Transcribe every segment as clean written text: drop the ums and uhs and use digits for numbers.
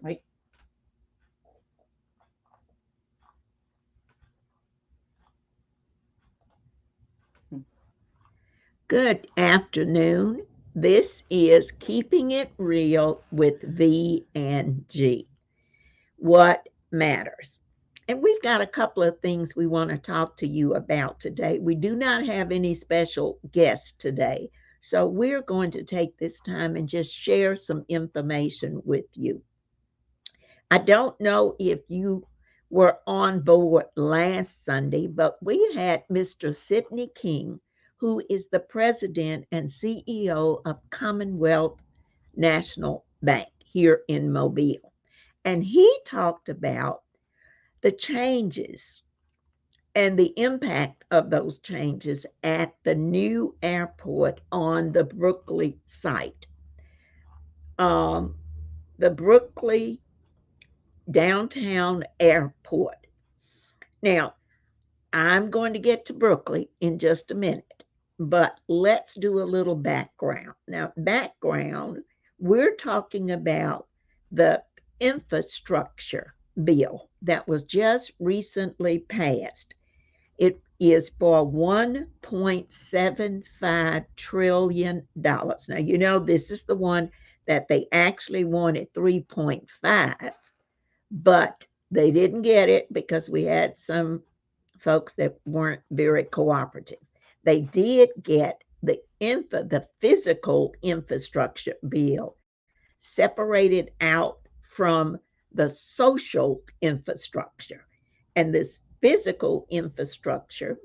Right. Good afternoon. This is Keeping It Real with V and G. What matters? And we've got a couple of things we want to talk to you about today. We do not have any special guests today, so we're going to take this time and just share some information with you. I don't know if you were on board last Sunday, but we had Mr. Sidney King, who is the president and CEO of Commonwealth National Bank here in Mobile. And he talked about the changes and the impact of those changes at the new airport on the Brooklyn site. Um, the Brooklyn downtown airport. Now, I'm going to get to Brooklyn in just a minute, but let's do a little background. Now, background, we're talking about the infrastructure bill that was just recently passed. It is for $1.75 trillion. Now, you know, this is the one that they actually wanted 3.5, but they didn't get it because we had some folks that weren't very cooperative. They did get the physical infrastructure bill separated out from the social infrastructure. And this physical infrastructure,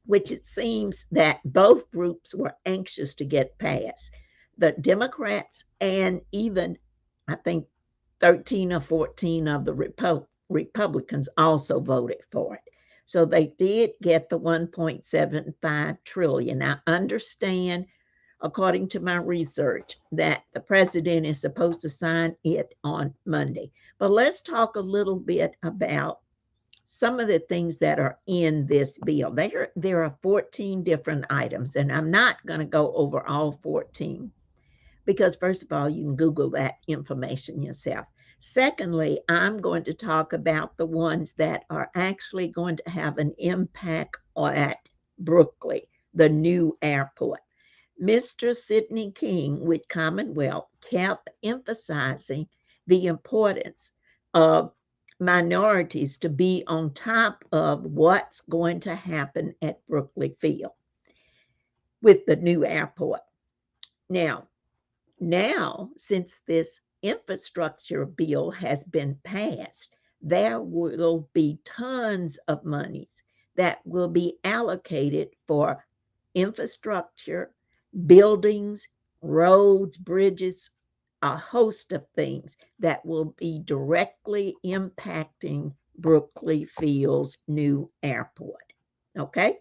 which it seems that both groups were anxious to get passed, the Democrats and even, I think, 13 or 14 of the Republicans also voted for it. So they did get the 1.75 trillion. I understand, according to my research, that the president is supposed to sign it on Monday. But let's talk a little bit about some of the things that are in this bill. There are 14 different items, and I'm not going to go over all 14 because, first of all, you can Google that information yourself. Secondly, I'm going to talk about the ones that are actually going to have an impact at Brooklyn, the new airport. Mr. Sidney King with Commonwealth kept emphasizing the importance of minorities to be on top of what's going to happen at Brooklyn Field with the new airport. Now, since this infrastructure bill has been passed, there will be tons of monies that will be allocated for infrastructure, buildings, roads, bridges, a host of things that will be directly impacting Brooklyn Field's new airport. Okay?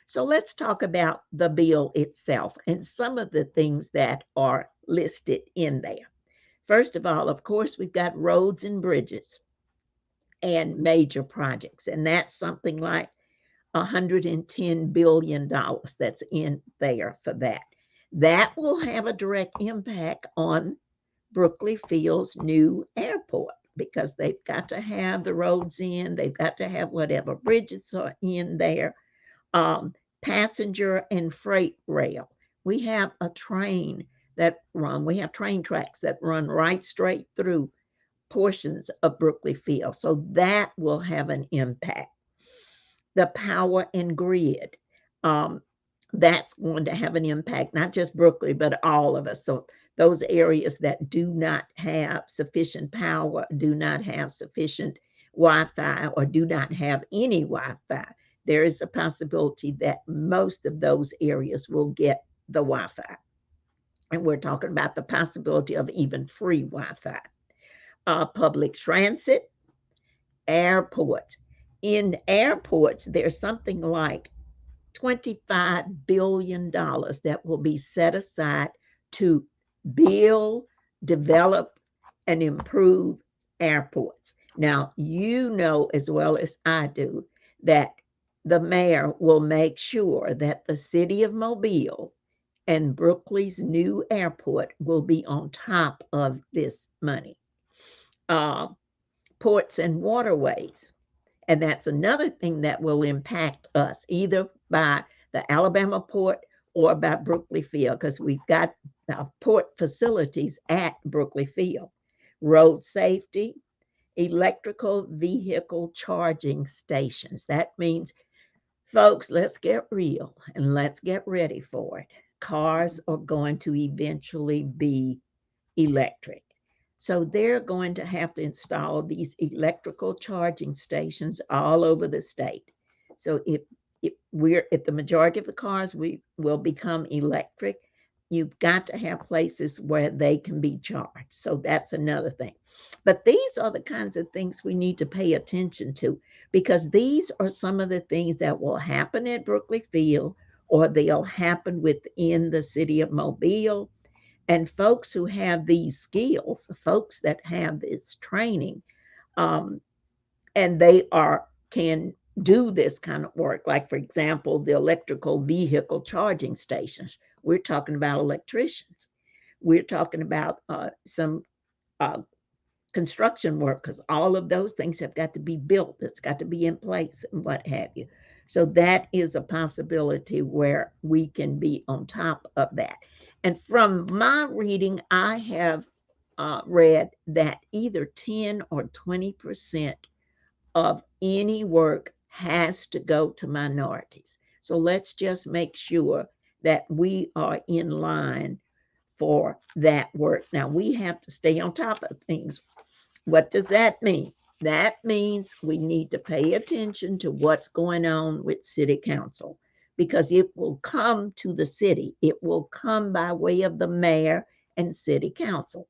So let's talk about the bill itself and some of the things that are listed in there. First of all, of course, we've got roads and bridges and major projects, and that's something like $110 billion that's in there for that. That will have a direct impact on Brooklyn Field's new airport because they've got to have the roads in, they've got to have whatever bridges are in there, passenger and freight rail. We have a train we have train tracks that run right straight through portions of Brooklyn Field. So that will have an impact. The power and grid, um, that's going to have an impact, not just Brooklyn, but all of us. So those areas that do not have sufficient power, do not have sufficient Wi-Fi, or do not have any Wi-Fi, there is a possibility that most of those areas will get the Wi-Fi. And we're talking about the possibility of even free Wi-Fi. Public transit, airports. In airports, there's something like $25 billion that will be set aside to build, develop, and improve airports. Now, you know as well as I do that the mayor will make sure that the city of Mobile and Brooklyn's new airport will be on top of this money. uh, ports and waterways. And that's another thing that will impact us, either by the Alabama port or by Brookley Field, because we've got port facilities at Brookley Field. Road safety, electrical vehicle charging stations. That means, folks, let's get real and let's get ready for it. Cars are going to eventually be electric. So they're going to have to install these electrical charging stations all over the state. So if the majority of the cars we will become electric, you've got to have places where they can be charged. So that's another thing. But these are the kinds of things we need to pay attention to, because these are some of the things that will happen at Brookley Field, or they'll happen within the city of Mobile. And folks who have these skills, folks that have this training, um, and they can do this kind of work. Like, for example, the electrical vehicle charging stations. We're talking about electricians. We're talking about some uh, construction workers. All of those things have got to be built. It's got to be in place and what have you. So that is a possibility where we can be on top of that. And from my reading, I have read that either 10 or 20% of any work has to go to minorities. So let's just make sure that we are in line for that work. Now, we have to stay on top of things. What does that mean? That means we need to pay attention to what's going on with city council, because it will come to the city. It will come by way of the mayor and city council.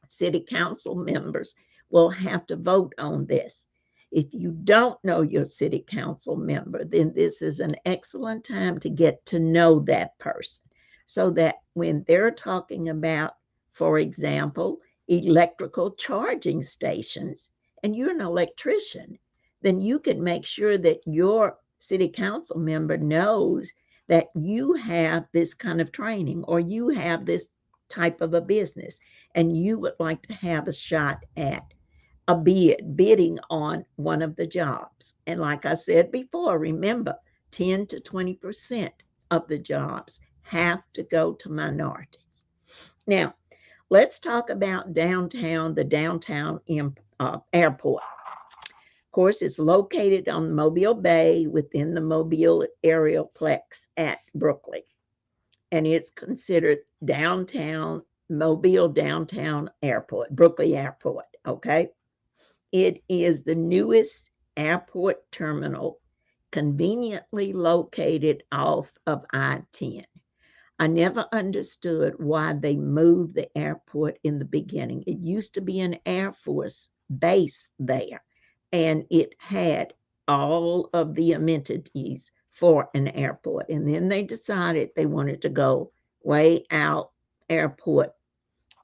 City council members will have to vote on this. If you don't know your city council member, then this is an excellent time to get to know that person, so that when they're talking about, for example, electrical charging stations, and you're an electrician, then you can make sure that your city council member knows that you have this kind of training, or you have this type of a business, and you would like to have a shot at bidding on one of the jobs. And like I said before, remember, 10 to 20% of the jobs have to go to minorities. Now, let's talk about downtown, the downtown airport. Of course, it's located on Mobile Bay within the Mobile Aeroplex at Brooklyn, and it's considered downtown, Mobile Downtown Airport, Brooklyn Airport, okay? It is the newest airport terminal, conveniently located off of I-10. I never understood why they moved the airport in the beginning. It used to be an Air Force base there, and it had all of the amenities for an airport. And then they decided they wanted to go way out airport,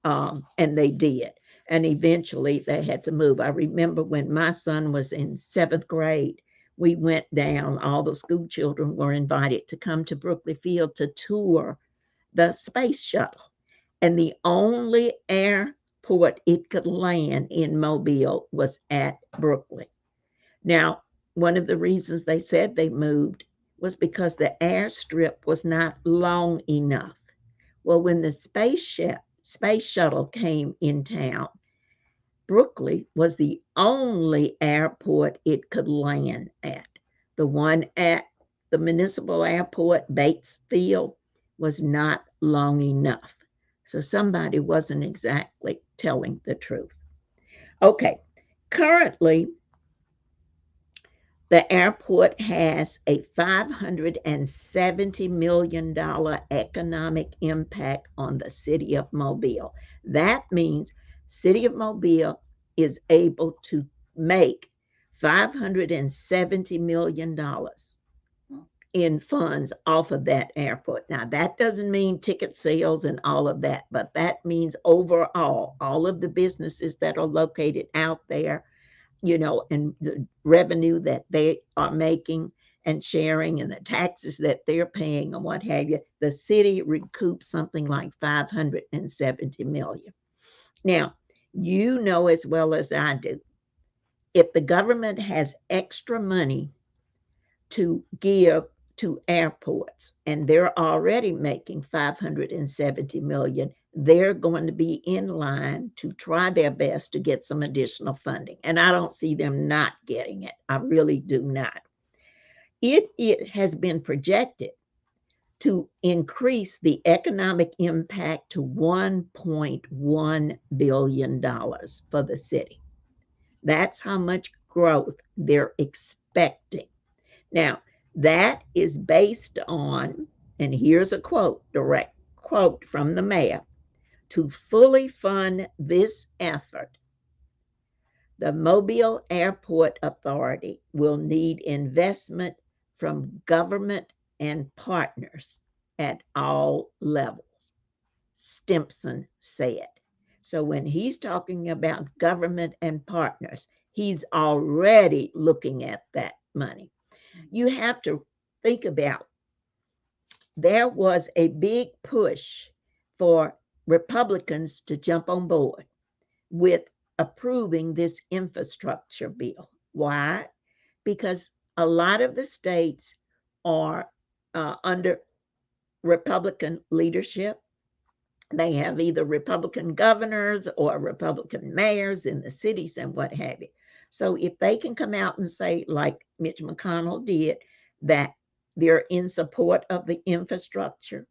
and they did. And eventually they had to move. I remember when my son was in seventh grade, we went down, all the school children were invited to come to Brooklyn Field to tour the space shuttle. And the only airport it could land in Mobile was at Brooklyn. Now, one of the reasons they said they moved was because the airstrip was not long enough. Well, when the space shuttle came in town, Brooklyn was the only airport it could land at. The one at the municipal airport, Bates Field, was not long enough. So somebody wasn't exactly telling the truth. Okay, currently, the airport has a $570 million economic impact on the city of Mobile. That means city of Mobile is able to make $570 million in funds off of that airport. Now, that doesn't mean ticket sales and all of that, but that means overall, all of the businesses that are located out there, and the revenue that they are making and sharing, and the taxes that they're paying and what have you, the city recoups something like $570 million. Now, You know as well as I do, if the government has extra money to give to airports and they're already making 570 million, they're going to be in line to try their best to get some additional funding, and I don't see them not getting it. I really do not. It has been projected to increase the economic impact to $1.1 billion for the city. That's how much growth they're expecting. Now, that is based on, and here's a quote, direct quote from the mayor: to fully fund this effort, the Mobile Airport Authority will need investment from government and partners at all levels, Stimson said. So when he's talking about government and partners, he's already looking at that money. You have to think about, there was a big push for Republicans to jump on board with approving this infrastructure bill. Why? Because a lot of the states are under Republican leadership. They have either Republican governors or Republican mayors in the cities and what have you. So if they can come out and say, like Mitch McConnell did, that they're in support of the infrastructure,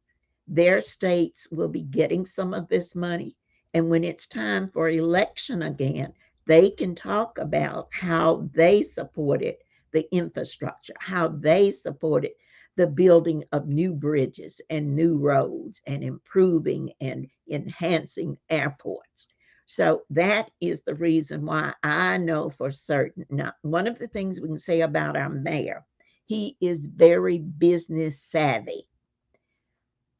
their states will be getting some of this money. And when it's time for election again, they can talk about how they supported the infrastructure, how they supported the building of new bridges and new roads and improving and enhancing airports. So that is the reason why I know for certain. Now, one of the things we can say about our mayor, he is very business savvy.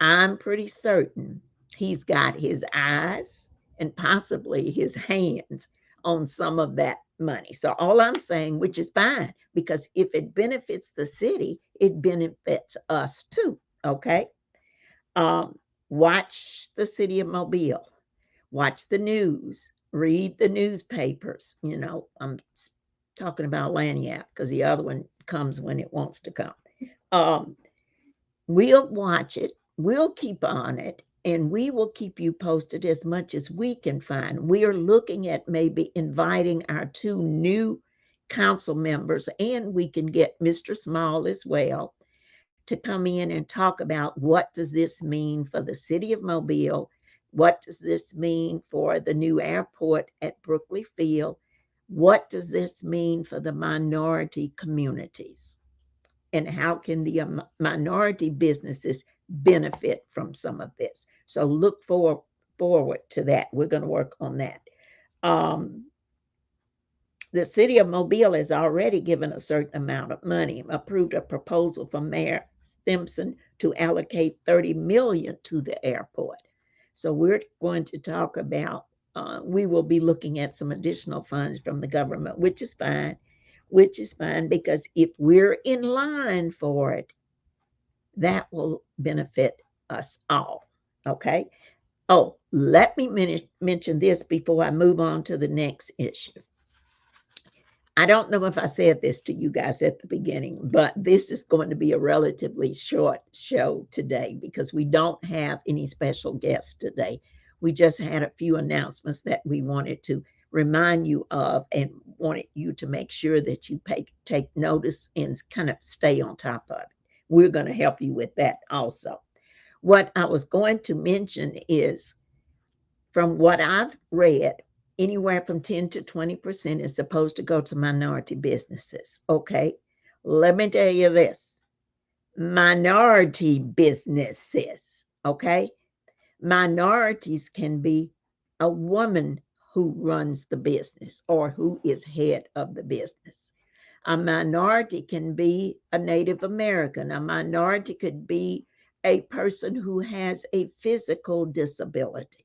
I'm pretty certain he's got his eyes and possibly his hands on some of that money. So, all I'm saying, which is fine, because if it benefits the city, it benefits us too. Okay. Um, Watch the city of Mobile, watch the news, read the newspapers. I'm talking about Laniac because the other one comes when it wants to come. Um, We'll watch it, we'll keep on it, and we will keep you posted as much as we can find. We are looking at maybe inviting our two new council members, and we can get Mr. Small as well to come in and talk about what does this mean for the city of Mobile? What does this mean for the new airport at Brookley Field? What does this mean for the minority communities? And how can the minority businesses benefit from some of this? So look forward to that. We're going to work on that. Um, the city of Mobile has already given a certain amount of money, approved a proposal from Mayor Stimson to allocate 30 million to the airport. So we're going to talk about, we will be looking at some additional funds from the government, which is fine because if we're in line for it, that will benefit us all. Okay. Oh, let me mention this before I move on to the next issue. I don't know if I said this to you guys at the beginning, but this is going to be a relatively short show today because we don't have any special guests today. We just had a few announcements that we wanted to remind you of and wanted you to make sure that you take notice and kind of stay on top of it. We're going to help you with that also. What I was going to mention is, from what I've read, anywhere from 10 to 20% is supposed to go to minority businesses. Okay, let me tell you this: minority businesses. Okay, minorities can be a woman who runs the business or who is head of the business. A minority can be a Native American. A minority could be a person who has a physical disability.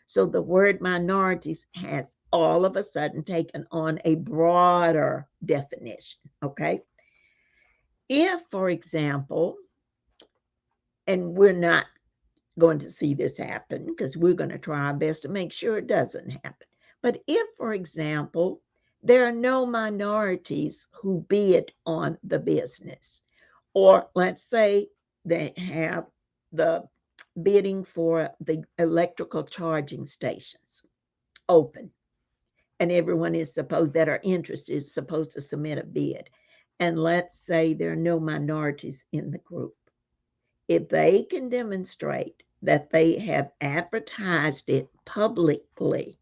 So the word minorities has all of a sudden taken on a broader definition. Okay. If, for example, and we're not going to see this happen because we're going to try our best to make sure it doesn't happen. But if, for example, there are no minorities who bid on the business, or let's say they have the bidding for the electrical charging stations open, and everyone is supposed that are interested is supposed to submit a bid. And let's say there are no minorities in the group. If they can demonstrate that they have advertised it publicly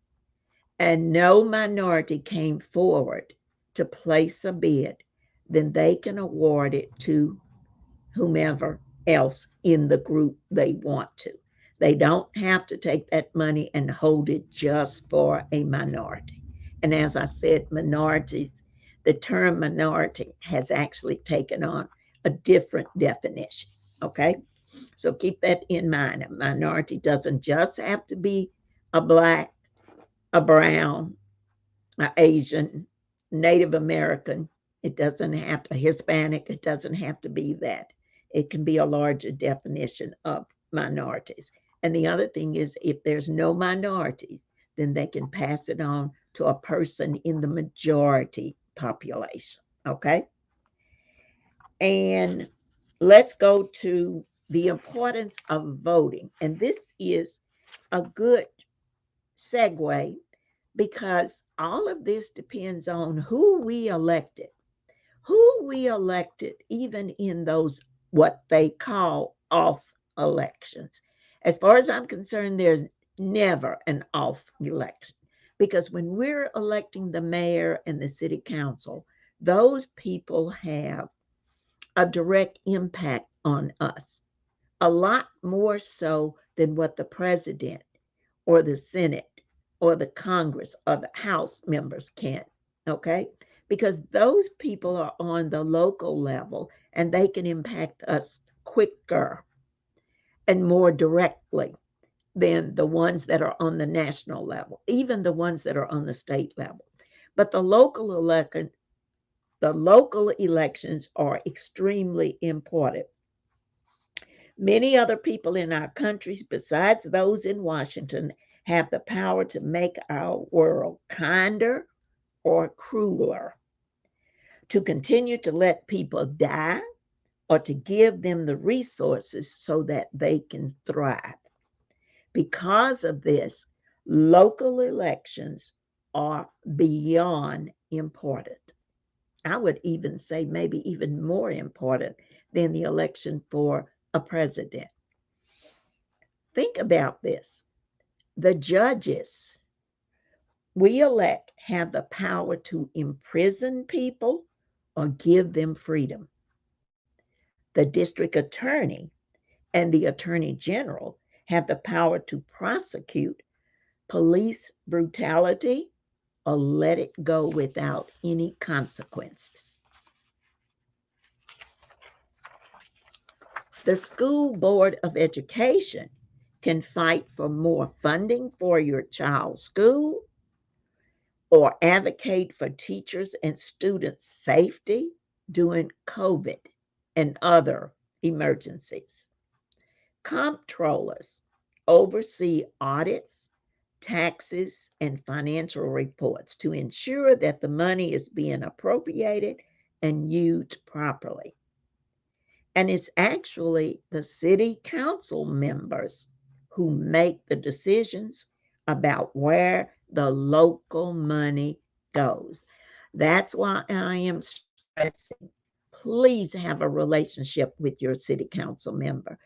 and no minority came forward to place a bid, then they can award it to whomever else in the group they want to. They don't have to take that money and hold it just for a minority. And as I said, minorities, the term minority has actually taken on a different definition. Okay? So keep that in mind. A minority doesn't just have to be a black, a brown, Asian, Native American. It doesn't have to Hispanic. It doesn't have to be that. It can be a larger definition of minorities. And the other thing is, if there's no minorities, then they can pass it on to a person in the majority population. Okay. And let's go to the importance of voting. And this is a good segue because all of this depends on who we elected. Who we elected, even in those what they call off elections. As far as I'm concerned, there's never an off election because when we're electing the mayor and the city council, those people have a direct impact on us, a lot more so than what the president or the Senate or the Congress or the House members can. Okay? Because those people are on the local level and they can impact us quicker and more directly than the ones that are on the national level, even the ones that are on the state level. But the local elections are extremely important. Many other people in our countries, besides those in Washington, have the power to make our world kinder or crueler, to continue to let people die, or to give them the resources so that they can thrive. Because of this, local elections are beyond important. I would even say maybe even more important than the election for a president. Think about this. The judges we elect have the power to imprison people or give them freedom. The district attorney and the attorney general have the power to prosecute police brutality or let it go without any consequences. The school board of education can fight for more funding for your child's school or advocate for teachers and students' safety during COVID and other emergencies. Comptrollers oversee audits, taxes, and financial reports to ensure that the money is being appropriated and used properly. And it's actually the city council members who make the decisions about where the local money goes. That's why I am stressing please have a relationship with your city council member.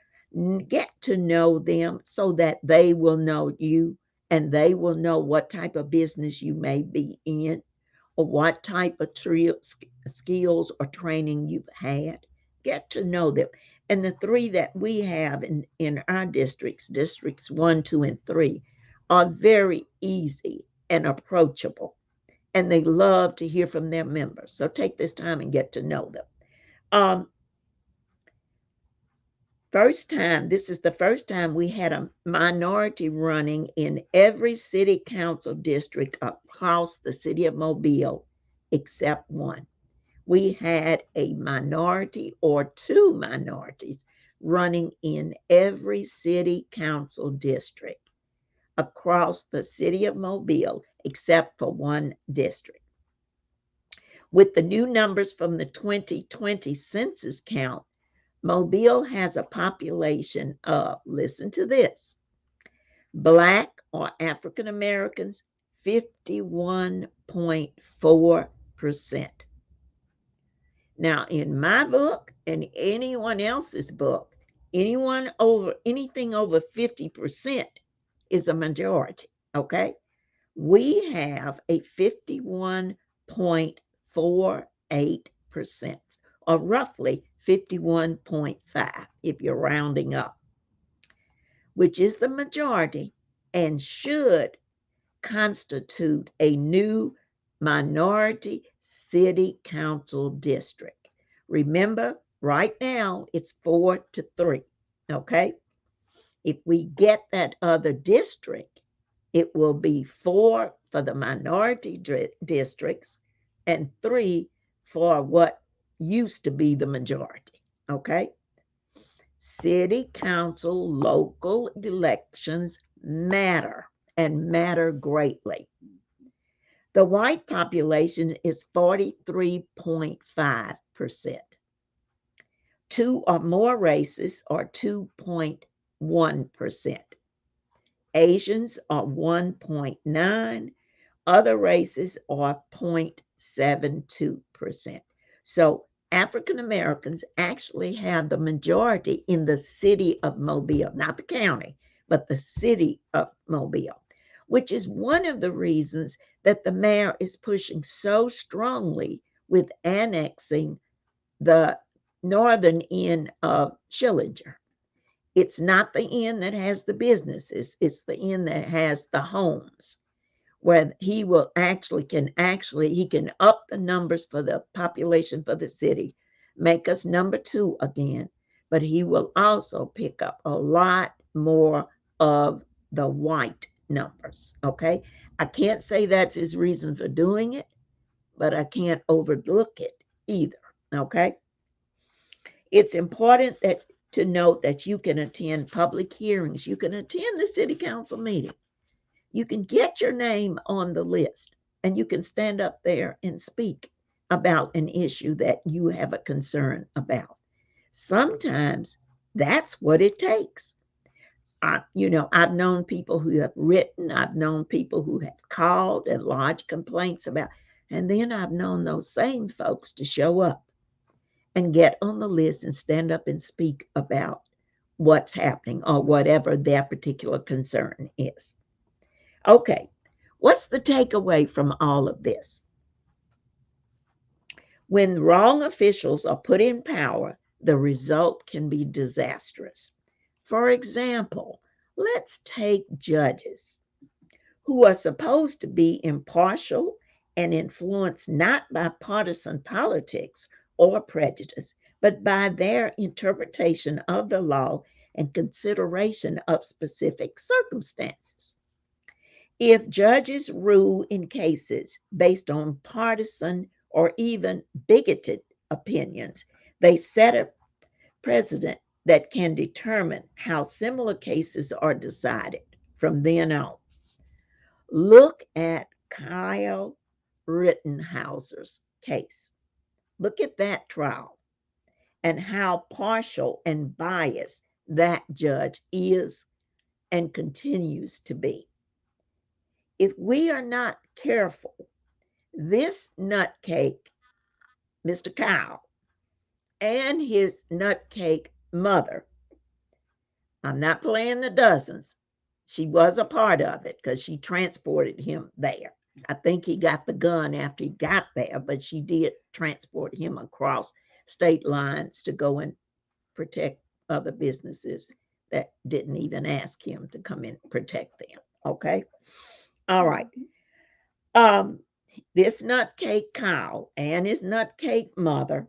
Get to know them so that they will know you and they will know what type of business you may be in or what type of skills or training you've had. Get to know them. And the three that we have in our districts, districts 1, 2, and 3, are very easy and approachable. And they love to hear from their members. So take this time and get to know them. Um, this is the first time we had a minority running in every city council district across the city of Mobile, except one. We had a minority or two minorities running in every city council district across the city of Mobile, except for one district. With the new numbers from the 2020 census count, Mobile has a population of, listen to this, Black or African Americans, 51.4%. Now, in my book and anyone else's book, anything over 50% is a majority, okay? We have a 51.48%, or roughly 51.5 if you're rounding up, which is the majority and should constitute a new minority city council district. Remember, right now it's 4-3, okay? If we get that other district, it will be 4 for the minority districts and 3 for what used to be the majority, okay? City council local elections matter and matter greatly. The white population is 43.5%. 2 or more races are 2.1%. Asians are 1.9%. Other races are 0.72%. So African Americans actually have the majority in the city of Mobile, not the county, but the city of Mobile, which is one of the reasons that the mayor is pushing so strongly with annexing the northern end of Schillinger. It's not the end that has the businesses, it's the end that has the homes, where he can up the numbers for the population for the city, make us number 2 again, but he will also pick up a lot more of the white numbers, okay? I can't say that's his reason for doing it, but I can't overlook it either, okay? It's important to note that you can attend public hearings. You can attend the city council meeting. You can get your name on the list and you can stand up there and speak about an issue that you have a concern about. Sometimes that's what it takes. I've known people who have written, I've known people who have called and lodged complaints about, and then I've known those same folks to show up and get on the list and stand up and speak about what's happening or whatever their particular concern is. Okay, what's the takeaway from all of this? When wrong officials are put in power, the result can be disastrous. For example, let's take judges who are supposed to be impartial and influenced not by partisan politics or prejudice, but by their interpretation of the law and consideration of specific circumstances. If judges rule in cases based on partisan or even bigoted opinions, they set a precedent that can determine how similar cases are decided from then on. Look at Kyle Rittenhouser's case. Look at that trial and how partial and biased that judge is and continues to be. If we are not careful, this nutcake, Mr. Kyle, and his nutcake mother, I'm not playing the dozens. She was a part of it because she transported him there. I think he got the gun after he got there, but she did transport him across state lines to go and protect other businesses that didn't even ask him to come and protect them. Okay. All right. This nutcake Kyle and his nutcake mother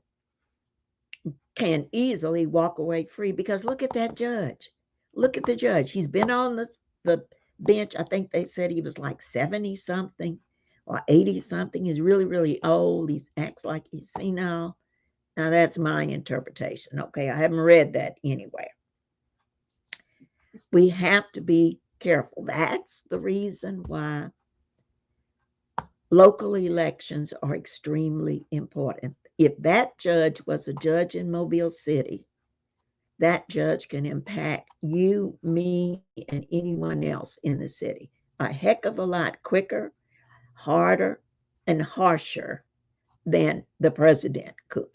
can easily walk away free because look at that judge. Look at the judge. He's been on the bench. I think they said he was like 70 something or 80 something. He's really, really old. He acts like he's senile. Now, that's my interpretation. Okay. I haven't read that anywhere. We have to be careful. That's the reason why local elections are extremely important. If that judge was a judge in Mobile City, that judge can impact you, me, and anyone else in the city a heck of a lot quicker, harder, and harsher than the president could.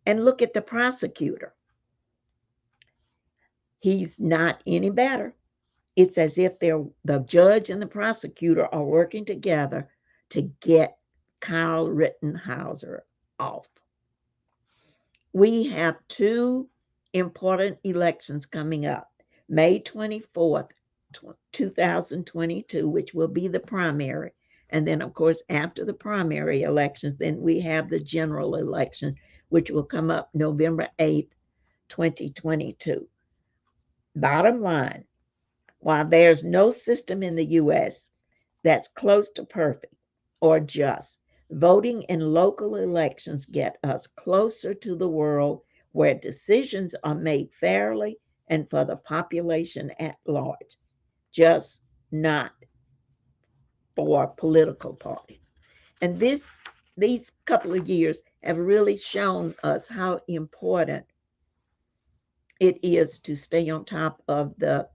And look at the prosecutor. He's not any better. It's as if the judge and the prosecutor are working together to get Kyle Rittenhauser off. We have two important elections coming up. May 24th, 2022, which will be the primary. And then, of course, after the primary elections, then we have the general election, which will come up November 8th, 2022. Bottom line, while there's no system in the U.S. that's close to perfect or just, voting in local elections get us closer to the world where decisions are made fairly and for the population at large, just not for political parties. And these couple of years have really shown us how important it is to stay on top of the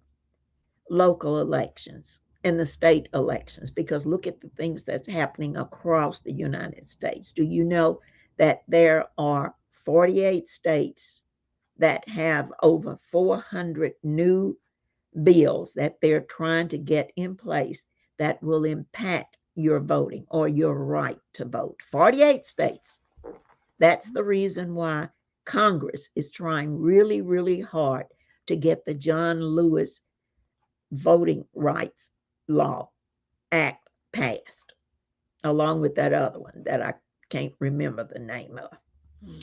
local elections and the state elections, because look at the things that's happening across the United States. Do you know that there are 48 states that have over 400 new bills that they're trying to get in place that will impact your voting or your right to vote? 48 states. That's the reason why Congress is trying really, really hard to get the John Lewis Voting Rights Law Act passed, along with that other one that I can't remember the name of.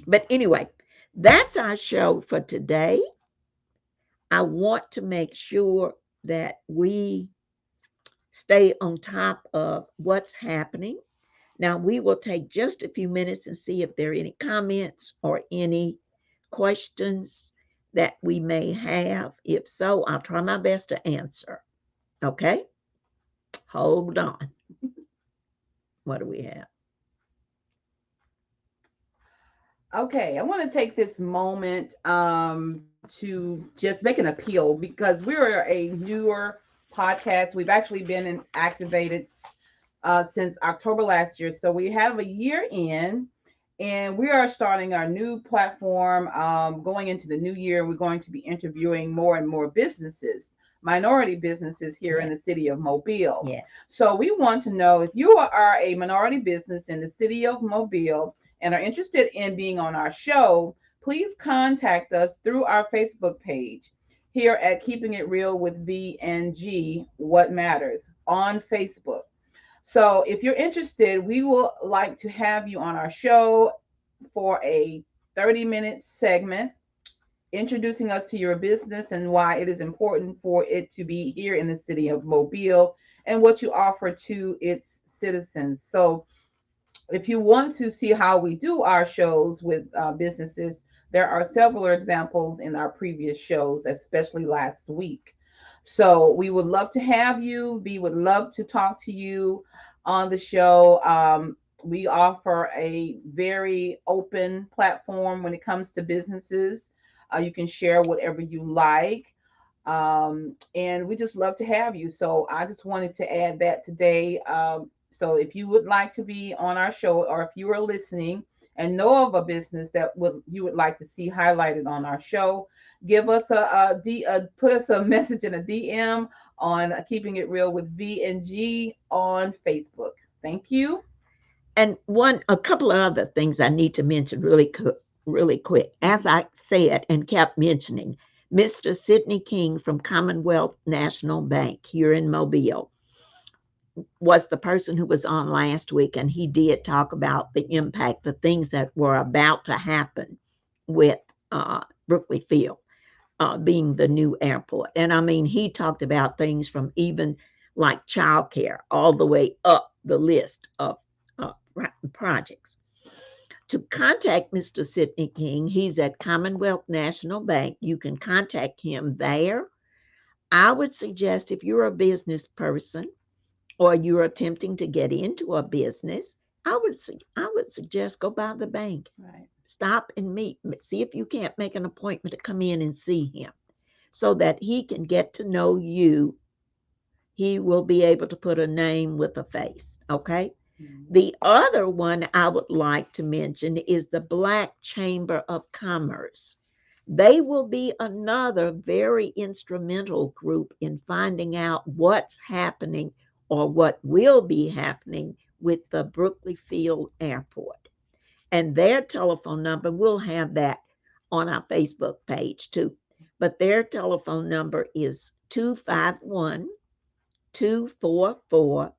But anyway, that's our show for today. I want to make sure that we stay on top of what's happening. Now, we will take just a few minutes and see if there are any comments or any questions that we may have. If so, I'll try my best to answer. Okay? Hold on. What do we have? Okay, I want to take this moment to just make an appeal because we're a newer podcast. We've actually been activated since October last year. So we have a year in, and we are starting our new platform going into the new year. We're going to be interviewing more and more businesses, minority businesses here in the Yes. city of Mobile. Yes. So we want to know if you are a minority business in the city of Mobile and are interested in being on our show, please contact us through our Facebook page here at Keeping It Real with V and G What Matters on Facebook. So if you're interested, we will like to have you on our show for a 30-minute segment introducing us to your business and why it is important for it to be here in the city of Mobile and what you offer to its citizens. So if you want to see how we do our shows with businesses, there are several examples in our previous shows, especially last week. So we would love to have you. We would love to talk to you on the show. We offer a very open platform when it comes to businesses. You can share whatever you like. And we just love to have you. So I just wanted to add that today. So if you would like to be on our show, or if you are listening and know of a business that you would like to see highlighted on our show, give us put us a message in a DM on Keeping It Real with V and G on Facebook. Thank you. And a couple of other things I need to mention really quick. As I said and kept mentioning, Mr. Sidney King from Commonwealth National Bank here in Mobile was the person who was on last week, and he did talk about the impact, the things that were about to happen with Brooklyn Field being the new airport. And I mean, he talked about things from even like childcare all the way up the list of projects. To contact Mr. Sidney King, he's at Commonwealth National Bank. You can contact him there. I would suggest if you're a business person or you're attempting to get into a business, I would suggest go by the bank. Right. Stop and meet. See if you can't make an appointment to come in and see him so that he can get to know you. He will be able to put a name with a face. Okay. Mhm. The other one I would like to mention is the Black Chamber of Commerce. They will be another very instrumental group in finding out what's happening or what will be happening with the Brooklyn Field Airport. And their telephone number, we'll have that on our Facebook page too. But their telephone number is 251 244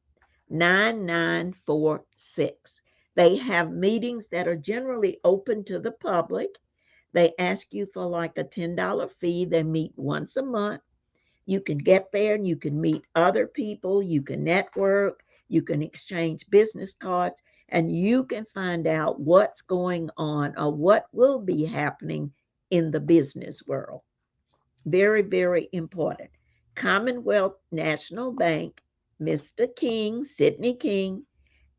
9946. They have meetings that are generally open to the public. They ask you for like a $10 fee. They meet once a month. You can get there and you can meet other people. You can network. You can exchange business cards and you can find out what's going on or what will be happening in the business world. Very, very important. Commonwealth National Bank, Mr. King, Sidney King,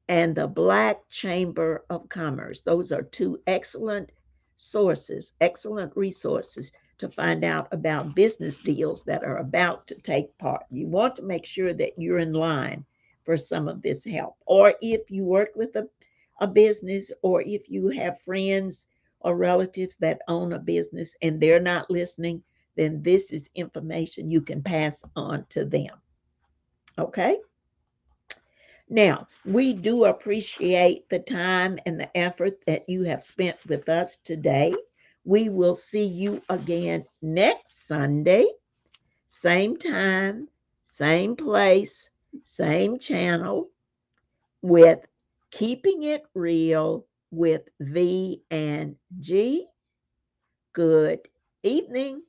and the Black Chamber of Commerce. Those are two excellent sources, excellent resources to find out about business deals that are about to take part. You want to make sure that you're in line for some of this help. Or if you work with a business, or if you have friends or relatives that own a business and they're not listening, then this is information you can pass on to them. Okay? Now, we do appreciate the time and the effort that you have spent with us today. We will see you again next Sunday, same time, same place, same channel, with Keeping It Real with V and G. Good evening.